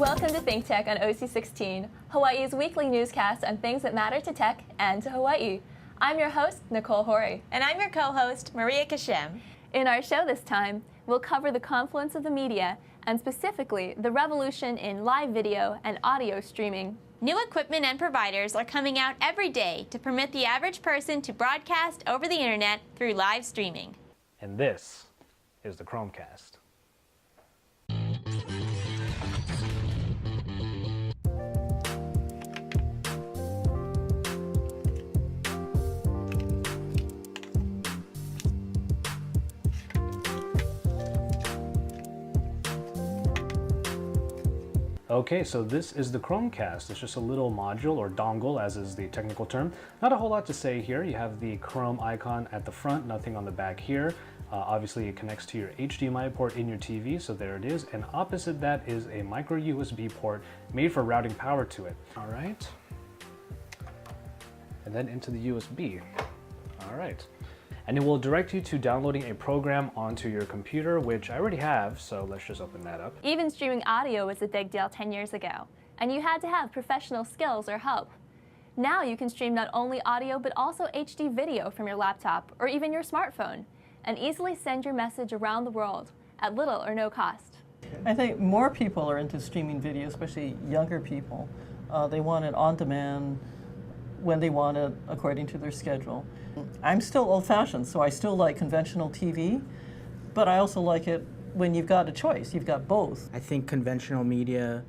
Welcome to ThinkTech on OC16, Hawaii's weekly newscast on things that matter to tech and to Hawaii. I'm your host, Nicole Hori. And I'm your co-host, Maria Kashem. In our show this time, we'll cover the confluence of the media and specifically the revolution in live video and audio streaming. New equipment and providers are coming out every day to permit the average person to broadcast over the internet through live streaming. And this is the Chromecast. Okay, so this is the Chromecast. It's just a little module, or dongle as is the technical term. Not a whole lot to say here. You have the Chrome icon at the front, nothing on the back here. Obviously it connects to your HDMI port in your TV, so there it is. And opposite that is a micro USB port made for routing power to it. All right. And then into the USB. All right. And it will direct you to downloading a program onto your computer, which I already have, so let's just open that up. Even streaming audio was a big deal 10 years ago, and you had to have professional skills or help. Now you can stream not only audio, but also HD video from your laptop or even your smartphone, and easily send your message around the world at little or no cost. I think more people are into streaming video, especially younger people. They want it on demand, when they want it, according to their schedule. I'm still old-fashioned, so I still like conventional TV, but I also like it when you've got a choice. You've got both. I think conventional media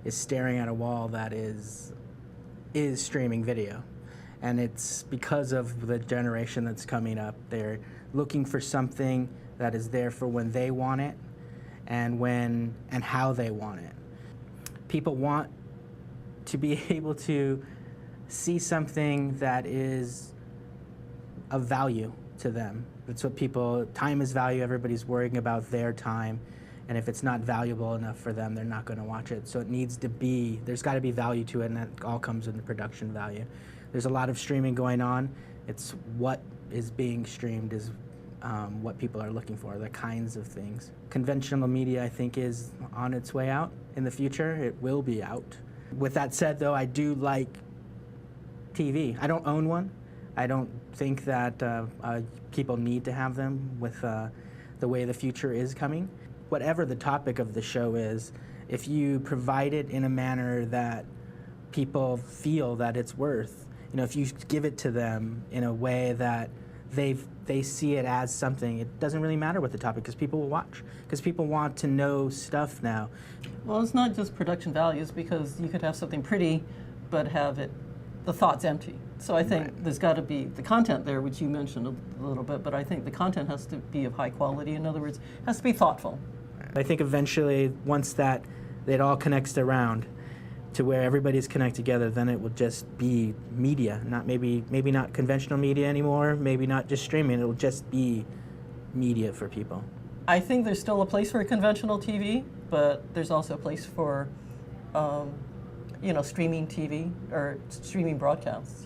is staring at a wall that is streaming video. And it's because of the generation that's coming up. They're looking for something that is there for when they want it and when and how they want it. People want to be able to see something that is of value to them. That's what people, time is value, everybody's worrying about their time, and if it's not valuable enough for them, they're not going to watch it. So it needs to be, there's got to be value to it, and that all comes in the production value. There's a lot of streaming going on. It's what is being streamed is what people are looking for, the kinds of things. Conventional media, I think, is on its way out in the future. It will be out. With that said, though, I do like TV. I don't own one. I don't think that people need to have them with the way the future is coming. Whatever the topic of the show is, if you provide it in a manner that people feel that it's worth, if you give it to them in a way that they see it as something, it doesn't really matter what the topic, because people will watch, because people want to know stuff now. Well, it's not just production values, because you could have something pretty, but have the thought's empty. So I think there's got to be the content there, which you mentioned a little bit, but I think the content has to be of high quality. In other words, it has to be thoughtful. I think eventually, once that it all connects around to where everybody's connected together, then it will just be media, not maybe not conventional media anymore, maybe not just streaming, it'll just be media for people. I think there's still a place for conventional TV, but there's also a place for streaming TV or streaming broadcasts,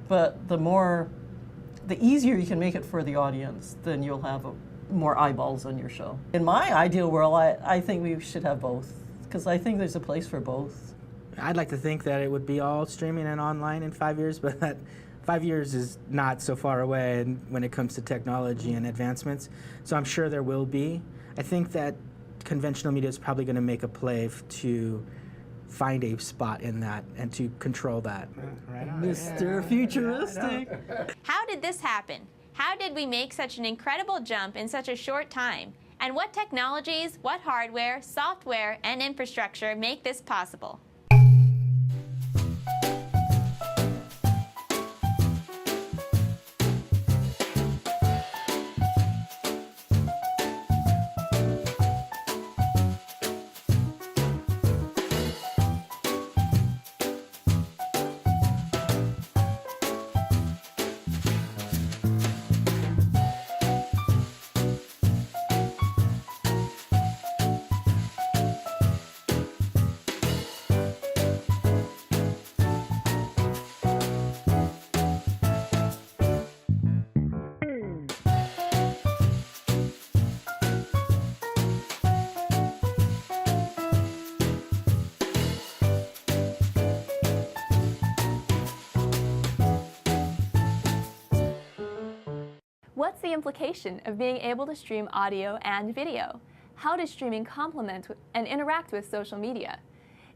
But the easier you can make it for the audience, then you'll have more eyeballs on your show. In my ideal world, I think we should have both, because I think there's a place for both. I'd like to think that it would be all streaming and online in 5 years, but that 5 years is not so far away when it comes to technology and advancements. So I'm sure there will be. I think that conventional media is probably going to make a play to find a spot in that and to control that. Right on. Mr. Futuristic. How did this happen? How did we make such an incredible jump in such a short time? And what technologies, what hardware, software, and infrastructure make this possible? What's the implication of being able to stream audio and video? How does streaming complement and interact with social media?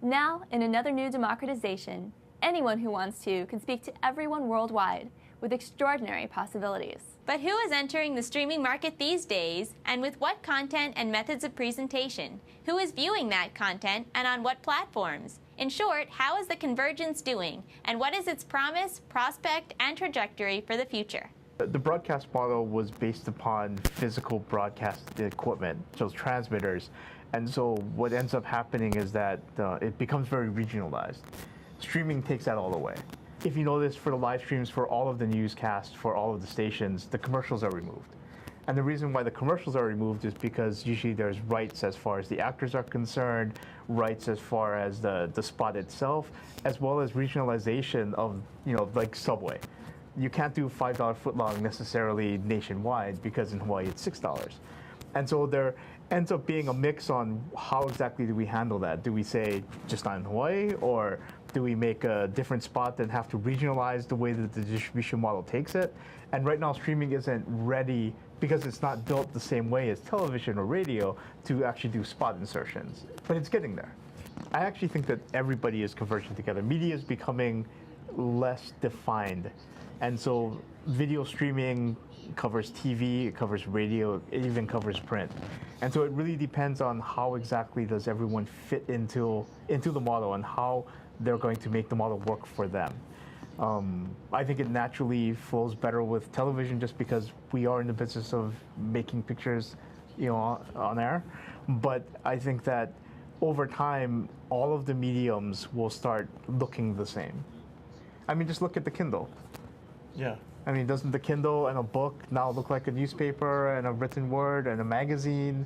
Now, in another new democratization, anyone who wants to can speak to everyone worldwide with extraordinary possibilities. But who is entering the streaming market these days, and with what content and methods of presentation? Who is viewing that content, and on what platforms? In short, how is the Convergence doing, and what is its promise, prospect, and trajectory for the future? The broadcast model was based upon physical broadcast equipment, so transmitters. And so what ends up happening is that it becomes very regionalized. Streaming takes that all away. If you notice, for the live streams for all of the newscasts, for all of the stations, the commercials are removed. And the reason why the commercials are removed is because usually there's rights as far as the actors are concerned, rights as far as the spot itself, as well as regionalization of, like Subway. You can't do $5 footlong necessarily nationwide because in Hawaii it's $6. And so there ends up being a mix on how exactly do we handle that. Do we say just not in Hawaii, or do we make a different spot and have to regionalize the way that the distribution model takes it? And right now streaming isn't ready because it's not built the same way as television or radio to actually do spot insertions, but it's getting there. I actually think that everybody is converging together. Media is becoming less defined. And so video streaming covers TV, it covers radio, it even covers print. And so it really depends on how exactly does everyone fit into the model and how they're going to make the model work for them. I think it naturally flows better with television just because we are in the business of making pictures, on air. But I think that over time, all of the mediums will start looking the same. I mean, just look at the Kindle. Yeah. I mean, doesn't the Kindle and a book now look like a newspaper and a written word and a magazine?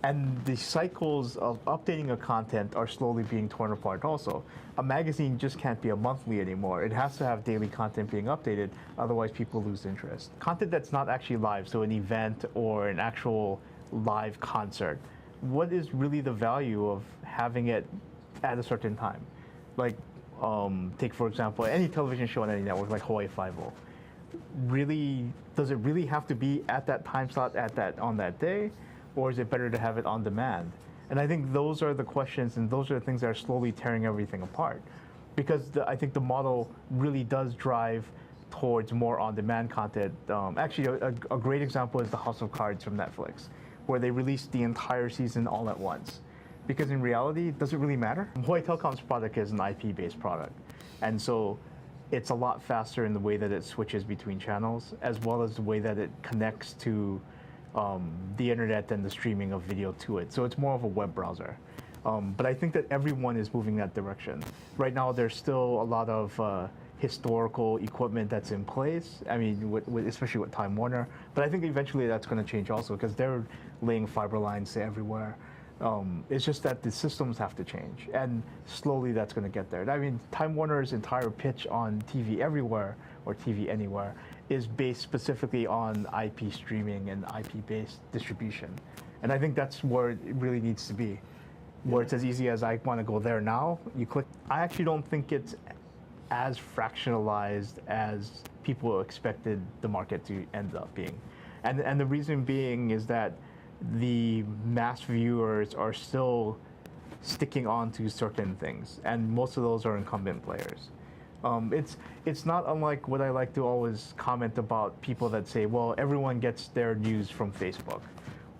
And the cycles of updating a content are slowly being torn apart also. A magazine just can't be a monthly anymore. It has to have daily content being updated, otherwise people lose interest. Content that's not actually live, so an event or an actual live concert, what is really the value of having it at a certain time? Like, take for example, any television show on any network like Hawaii 5-0. Really, does it really have to be at that time slot on that day? Or is it better to have it on demand? And I think those are the questions, and those are the things that are slowly tearing everything apart. Because I think the model really does drive towards more on-demand content. Actually, a great example is the House of Cards from Netflix, where they released the entire season all at once. Because in reality, does it really matter? Hawaii Telecom's product is an IP-based product. And so it's a lot faster in the way that it switches between channels, as well as the way that it connects to the internet and the streaming of video to it. So it's more of a web browser. But I think that everyone is moving that direction. Right now, there's still a lot of historical equipment that's in place. I mean, especially with Time Warner. But I think eventually that's going to change also, because they're laying fiber lines everywhere. It's just that the systems have to change, and slowly that's going to get there. I mean, Time Warner's entire pitch on TV Everywhere, or TV Anywhere, is based specifically on IP streaming and IP-based distribution. And I think that's where it really needs to be, where it's as easy as I want to go there now, you click. I actually don't think it's as fractionalized as people expected the market to end up being. And the reason being is that the mass viewers are still sticking on to certain things, and most of those are incumbent players. It's not unlike what I like to always comment about people that say, well, everyone gets their news from Facebook.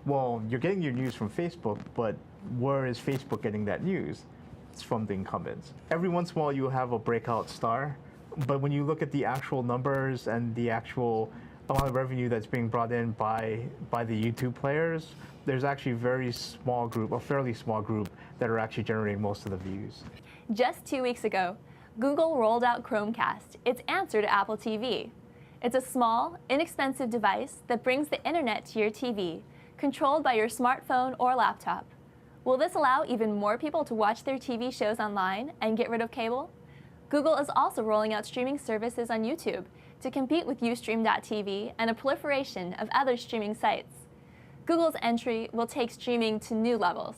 Well, you're getting your news from Facebook, but where is Facebook getting that news? It's from the incumbents. Every once in a while you have a breakout star, but when you look at the actual numbers and the actual amount of revenue that's being brought in by the YouTube players, there's actually a fairly small group that are actually generating most of the views. Just 2 weeks ago, Google rolled out Chromecast, its answer to Apple TV. It's a small, inexpensive device that brings the internet to your TV, controlled by your smartphone or laptop. Will this allow even more people to watch their TV shows online and get rid of cable? Google is also rolling out streaming services on YouTube to compete with Ustream.tv and a proliferation of other streaming sites. Google's entry will take streaming to new levels.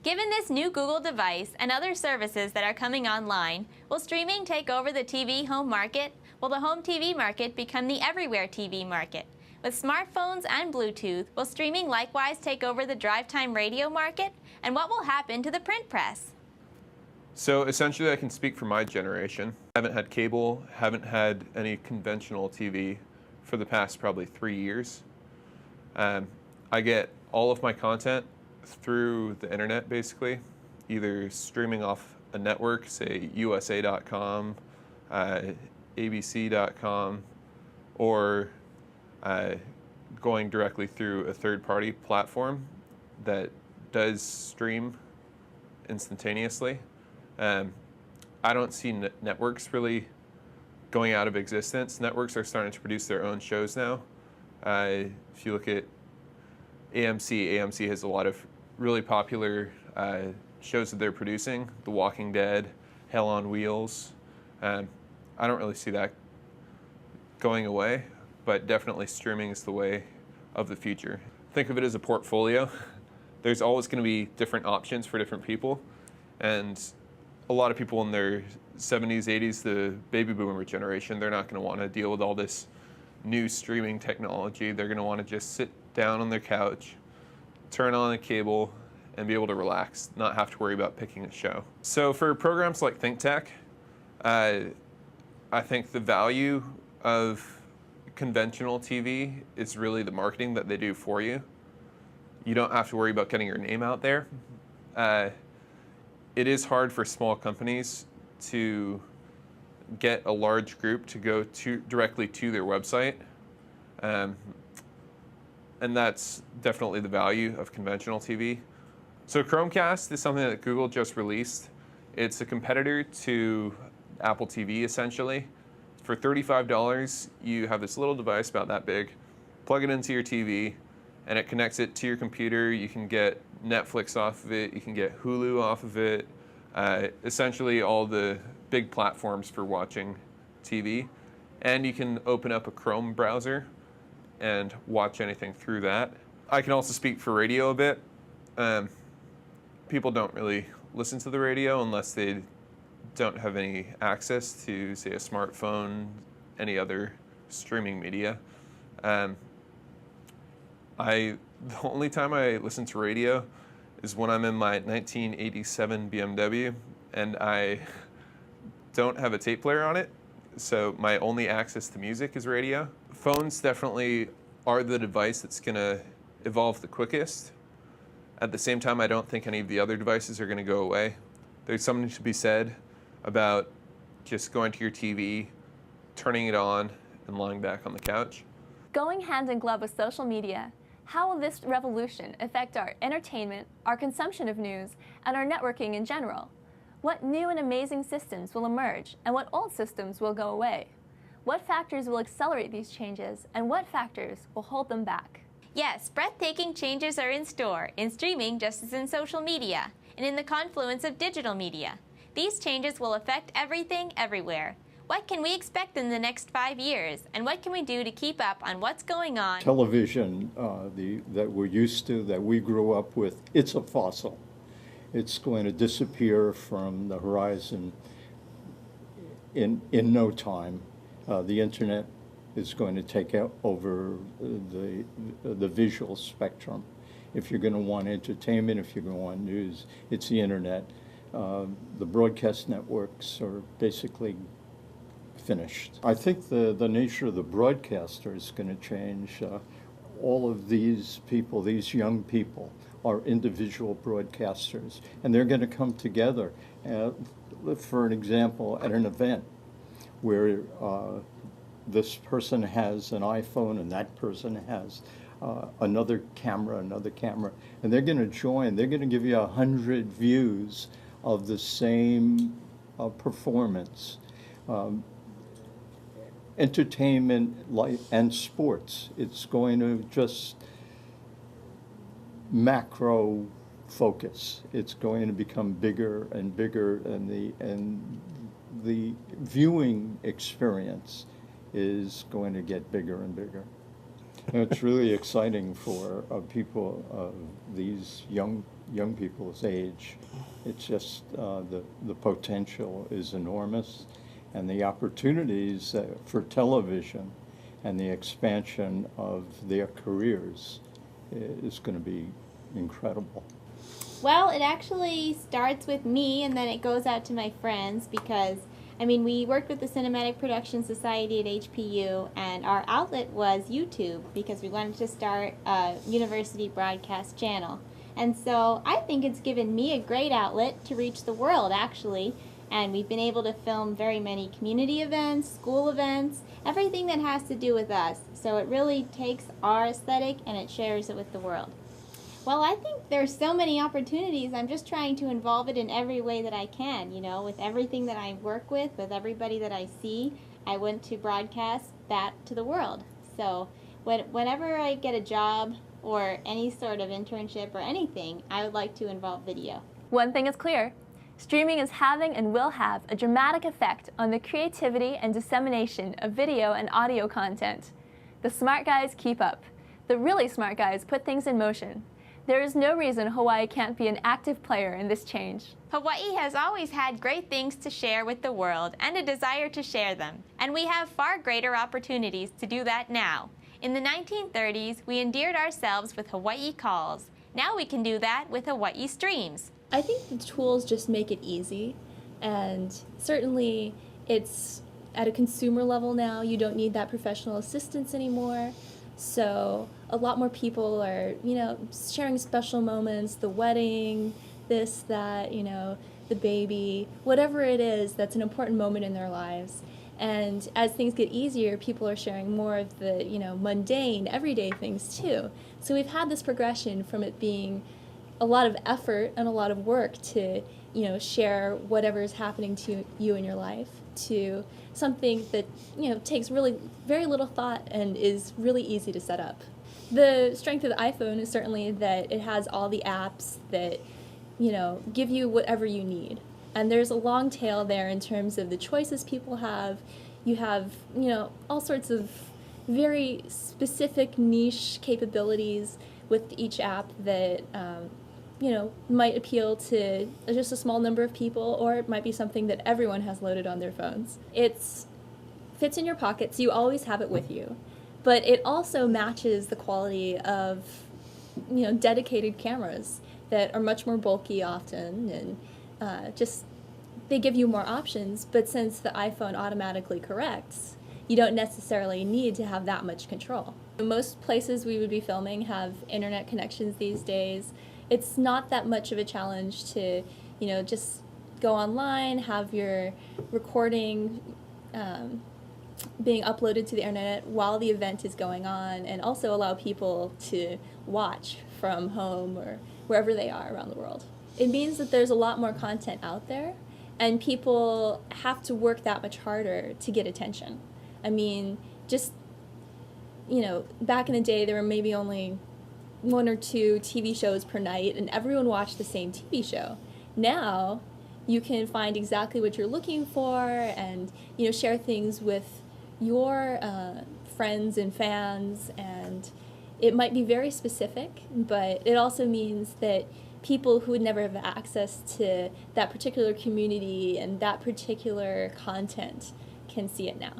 Given this new Google device and other services that are coming online, will streaming take over the TV home market? Will the home TV market become the everywhere TV market? With smartphones and Bluetooth, will streaming likewise take over the drive time radio market? And what will happen to the print press? So essentially I can speak for my generation. I haven't had cable, haven't had any conventional TV for the past probably 3 years. I get all of my content through the internet basically, either streaming off a network, say USA.com, ABC.com, or going directly through a third-party platform that does stream instantaneously. I don't see networks really going out of existence. Networks are starting to produce their own shows now. If you look at AMC has a lot of really popular shows that they're producing. The Walking Dead, Hell on Wheels. I don't really see that going away, but definitely streaming is the way of the future. Think of it as a portfolio. There's always going to be different options for different people, and a lot of people in their 70s, 80s, the baby boomer generation, they're not going to want to deal with all this new streaming technology. They're going to want to just sit down on their couch, turn on a cable, and be able to relax, not have to worry about picking a show. So for programs like ThinkTech, I think the value of conventional TV is really the marketing that they do for you. You don't have to worry about getting your name out there. It is hard for small companies to get a large group to go directly to their website. And that's definitely the value of conventional TV. So Chromecast is something that Google just released. It's a competitor to Apple TV, essentially. For $35, you have this little device about that big, plug it into your TV, and it connects it to your computer. You can get Netflix off of it, you can get Hulu off of it, essentially all the big platforms for watching TV. And you can open up a Chrome browser and watch anything through that. I can also speak for radio a bit. People don't really listen to the radio unless they don't have any access to, say, a smartphone, any other streaming media. The only time I listen to radio is when I'm in my 1987 BMW and I don't have a tape player on it, so my only access to music is radio. Phones definitely are the device that's going to evolve the quickest. At the same time, I don't think any of the other devices are going to go away. There's something to be said about just going to your TV, turning it on, and lying back on the couch. Going hand in glove with social media, how will this revolution affect our entertainment, our consumption of news, and our networking in general? What new and amazing systems will emerge, and what old systems will go away? What factors will accelerate these changes, and what factors will hold them back? Yes, breathtaking changes are in store, in streaming just as in social media, and in the confluence of digital media. These changes will affect everything, everywhere. What can we expect in the next 5 years, and what can we do to keep up on what's going on? Television that we're used to, that we grew up with, it's a fossil. It's going to disappear from the horizon in no time. The internet is going to take over the visual spectrum. If you're going to want entertainment, if you're going to want news, it's the internet. The broadcast networks are basically finished. I think the nature of the broadcaster is going to change. All of these people, these young people, are individual broadcasters, and they're going to come together. For an example, at an event where this person has an iPhone and that person has another camera, and they're going to join. They're going to give you 100 views of the same performance. Entertainment and sports, it's going to just macro focus. It's going to become bigger and bigger, and the viewing experience is going to get bigger and bigger. And it's really exciting for people of these young people's age. It's just the potential is enormous, and the opportunities for television and the expansion of their careers is going to be incredible. Well, it actually starts with me and then it goes out to my friends because, I mean, we worked with the Cinematic Production Society at HPU and our outlet was YouTube because we wanted to start a university broadcast channel. And so I think it's given me a great outlet to reach the world, actually. And we've been able to film very many community events, school events, everything that has to do with us. So it really takes our aesthetic and it shares it with the world. Well, I think there's so many opportunities. I'm just trying to involve it in every way that I can, you know, with everything that I work with everybody that I see. I want to broadcast that to the world. So whenever I get a job or any sort of internship or anything, I would like to involve video. One thing is clear. Streaming is having and will have a dramatic effect on the creativity and dissemination of video and audio content. The smart guys keep up. The really smart guys put things in motion. There is no reason Hawaii can't be an active player in this change. Hawaii has always had great things to share with the world and a desire to share them. And we have far greater opportunities to do that now. In the 1930s, we endeared ourselves with Hawaii Calls. Now we can do that with Hawaii Streams. I think the tools just make it easy, and certainly it's at a consumer level now. You don't need that professional assistance anymore. So a lot more people are, you know, sharing special moments, the wedding, this, that, you know, the baby, whatever it is that's an important moment in their lives. And as things get easier, people are sharing more of the, you know, mundane, everyday things too. So we've had this progression from it being a lot of effort and a lot of work to, you know, share whatever is happening to you in your life, to something that, you know, takes really very little thought and is really easy to set up. The strength of the iPhone is certainly that it has all the apps that, you know, give you whatever you need. And there's a long tail there in terms of the choices people have. You have, you know, all sorts of very specific niche capabilities with each app that, you know, might appeal to just a small number of people, or it might be something that everyone has loaded on their phones. It fits in your pocket, so you always have it with you. But it also matches the quality of, you know, dedicated cameras that are much more bulky often, and just they give you more options. But since the iPhone automatically corrects, you don't necessarily need to have that much control. Most places we would be filming have internet connections these days. It's not that much of a challenge to, you know, just go online, have your recording being uploaded to the internet while the event is going on, and also allow people to watch from home or wherever they are around the world. It means that there's a lot more content out there, and people have to work that much harder to get attention. I mean, just, you know, back in the day there were maybe only 1 or 2 TV shows per night, and everyone watched the same TV show. Now, you can find exactly what you're looking for, and, you know, share things with your friends and fans, and it might be very specific, but it also means that people who would never have access to that particular community and that particular content can see it now.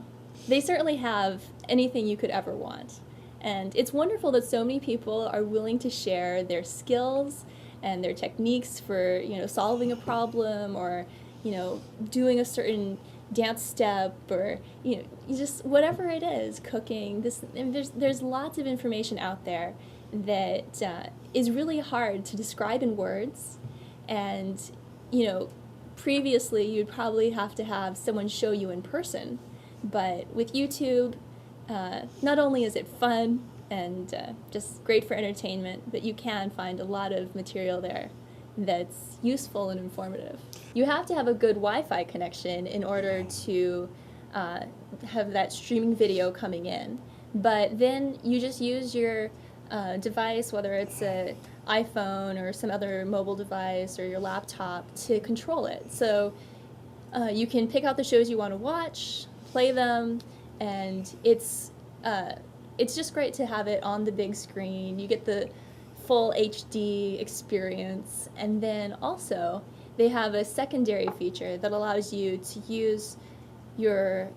They certainly have anything you could ever want. And it's wonderful that so many people are willing to share their skills and their techniques for, you know, solving a problem, or, you know, doing a certain dance step, or, you know, just whatever it is, cooking. There's lots of information out there that is really hard to describe in words. And, you know, previously you'd probably have to have someone show you in person. But with YouTube, not only is it fun and just great for entertainment, but you can find a lot of material there that's useful and informative. You have to have a good Wi-Fi connection in order to have that streaming video coming in. But then you just use your device, whether it's an iPhone or some other mobile device or your laptop, to control it. So you can pick out the shows you want to watch, play them, and it's just great to have it on the big screen. You get the full HD experience, and then also they have a secondary feature that allows you to use your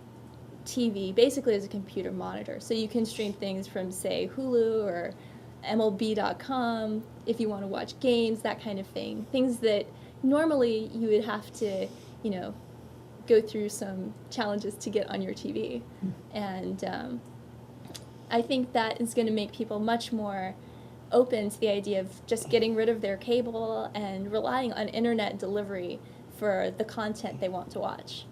TV basically as a computer monitor. So you can stream things from, say, Hulu or MLB.com if you want to watch games, that kind of thing. Things that normally you would have to, you know, go through some challenges to get on your TV. And I think that is going to make people much more open to the idea of just getting rid of their cable and relying on internet delivery for the content they want to watch.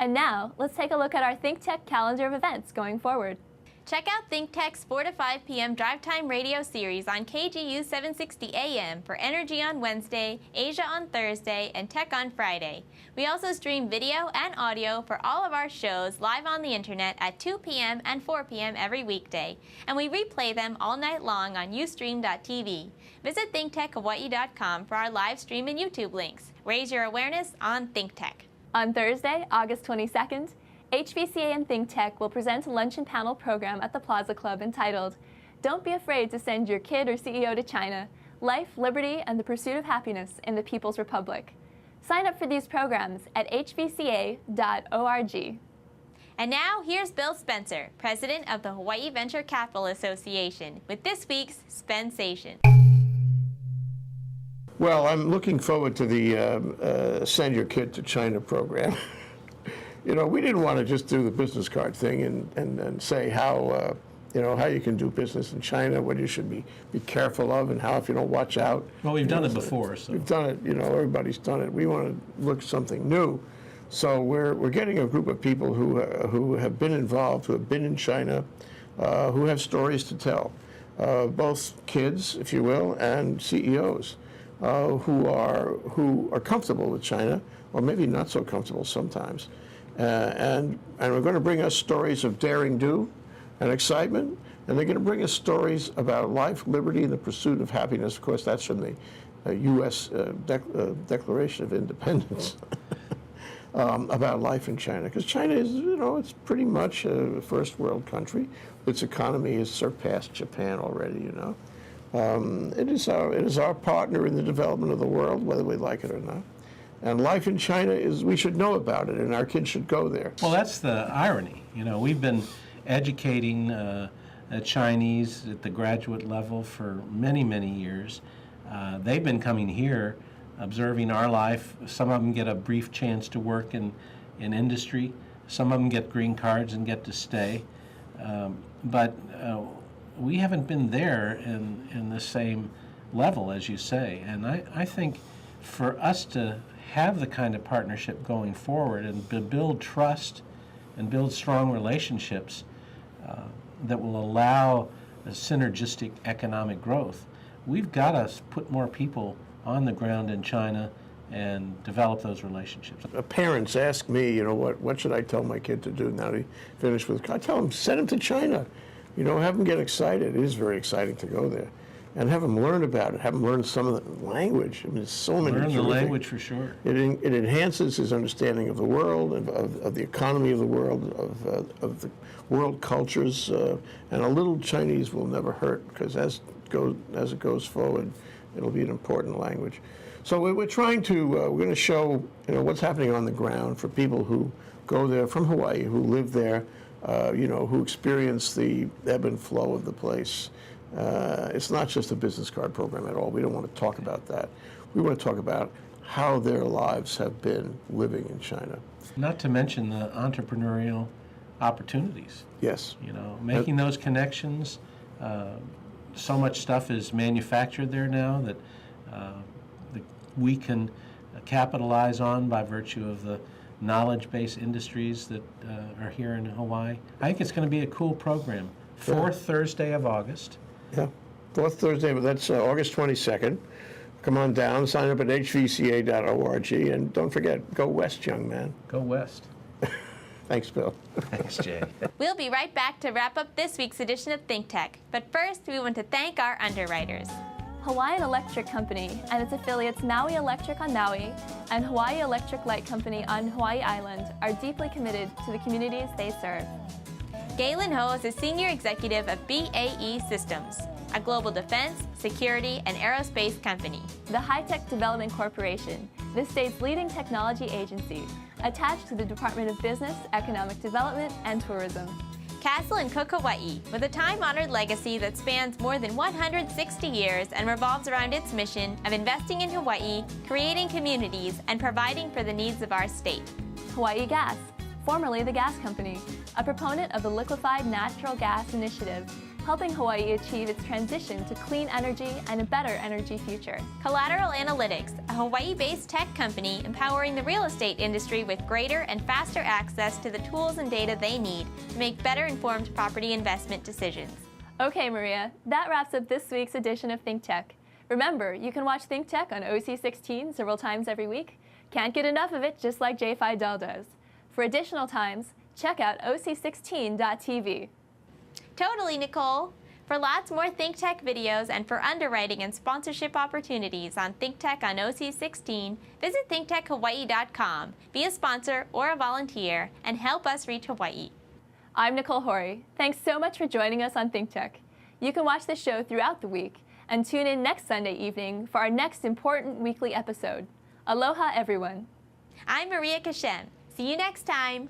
And now, let's take a look at our ThinkTech calendar of events going forward. Check out ThinkTech's 4 to 5 p.m. Drive Time radio series on KGU 760 AM for Energy on Wednesday, Asia on Thursday, and Tech on Friday. We also stream video and audio for all of our shows live on the internet at 2 p.m. and 4 p.m. every weekday, and we replay them all night long on Ustream.tv. Visit ThinkTechHawaii.com for our live stream and YouTube links. Raise your awareness on ThinkTech. On Thursday, August 22nd, HVCA and ThinkTech will present a luncheon panel program at the Plaza Club entitled, "Don't Be Afraid to Send Your Kid or CEO to China, Life, Liberty, and the Pursuit of Happiness in the People's Republic." Sign up for these programs at hvca.org. And now, here's Bill Spencer, president of the Hawaii Venture Capital Association, with this week's Spensation. Well, I'm looking forward to the Send Your Kid to China program. You know, we didn't want to just do the business card thing and say how, you know, how you can do business in China, what you should be careful of, and how if you don't watch out. Well, we've done it before. So. We've done it, you know, everybody's done it. We want to look at something new. So we're getting a group of people who have been involved, who have been in China, who have stories to tell, both kids, if you will, and CEOs. Who are comfortable with China, or maybe not so comfortable sometimes, and we're going to bring us stories of daring do and excitement, and they're going to bring us stories about life, liberty, and the pursuit of happiness. Of course, that's from the U.S. Declaration of Independence about life in China, because China is, you know, it's pretty much a first world country. Its economy has surpassed Japan already, you know. It is our partner in the development of the world, whether we like it or not. And life in China is, we should know about it, and our kids should go there. Well, that's the irony. You know, we've been educating Chinese at the graduate level for many, many years. They've been coming here, observing our life. Some of them get a brief chance to work in industry. Some of them get green cards and get to stay. But we haven't been there in the same level, as you say. And I think for us to have the kind of partnership going forward and build trust and build strong relationships that will allow a synergistic economic growth, we've got to put more people on the ground in China and develop those relationships. Parents ask me, you know, what should I tell my kid to do now that he finished with, I tell them, send him to China. You know, have them get excited. It is very exciting to go there. And have them learn about it, have them learn some of the language. I mean, there's so many. Learn the language for sure. It enhances his understanding of the world, of the economy of the world, of the world cultures, and a little Chinese will never hurt, because as it goes forward, it'll be an important language. So we're trying to, we're going to show, you know, what's happening on the ground for people who go there from Hawaii, who live there, you know, who experience the ebb and flow of the place. It's not just a business card program at all. We don't want to talk about that. We want to talk about how their lives have been living in China. Not to mention the entrepreneurial opportunities. Yes. You know, making those connections. So much stuff is manufactured there now that we can capitalize on by virtue of the knowledge-based industries that are here in Hawaii. I think it's going to be a cool program. Fourth Thursday of August. Yeah, fourth Thursday, but that's August 22nd. Come on down, sign up at hvca.org, and don't forget, go west, young man. Go west. Thanks, Bill. Thanks, Jay. We'll be right back to wrap up this week's edition of ThinkTech. But first, we want to thank our underwriters. Hawaiian Electric Company and its affiliates Maui Electric on Maui and Hawaii Electric Light Company on Hawaii Island are deeply committed to the communities they serve. Galen Ho is a senior executive of BAE Systems, a global defense, security, and aerospace company. The High Tech Development Corporation, the state's leading technology agency, attached to the Department of Business, Economic Development, and Tourism. Castle and Cook Hawaii, with a time-honored legacy that spans more than 160 years and revolves around its mission of investing in Hawaii, creating communities, and providing for the needs of our state. Hawaii Gas, formerly the Gas Company, a proponent of the Liquefied Natural Gas Initiative, helping Hawaii achieve its transition to clean energy and a better energy future. Collateral Analytics, a Hawaii-based tech company empowering the real estate industry with greater and faster access to the tools and data they need to make better informed property investment decisions. Okay, Maria, that wraps up this week's edition of ThinkTech. Remember, you can watch ThinkTech on OC16 several times every week. Can't get enough of it, just like J. Fidel does. For additional times, check out OC16.tv. Totally, Nicole. For lots more ThinkTech videos and for underwriting and sponsorship opportunities on ThinkTech on OC16, visit thinktechhawaii.com, be a sponsor or a volunteer, and help us reach Hawaii. I'm Nicole Hori. Thanks so much for joining us on ThinkTech. You can watch the show throughout the week and tune in next Sunday evening for our next important weekly episode. Aloha, everyone. I'm Maria Kashem. See you next time.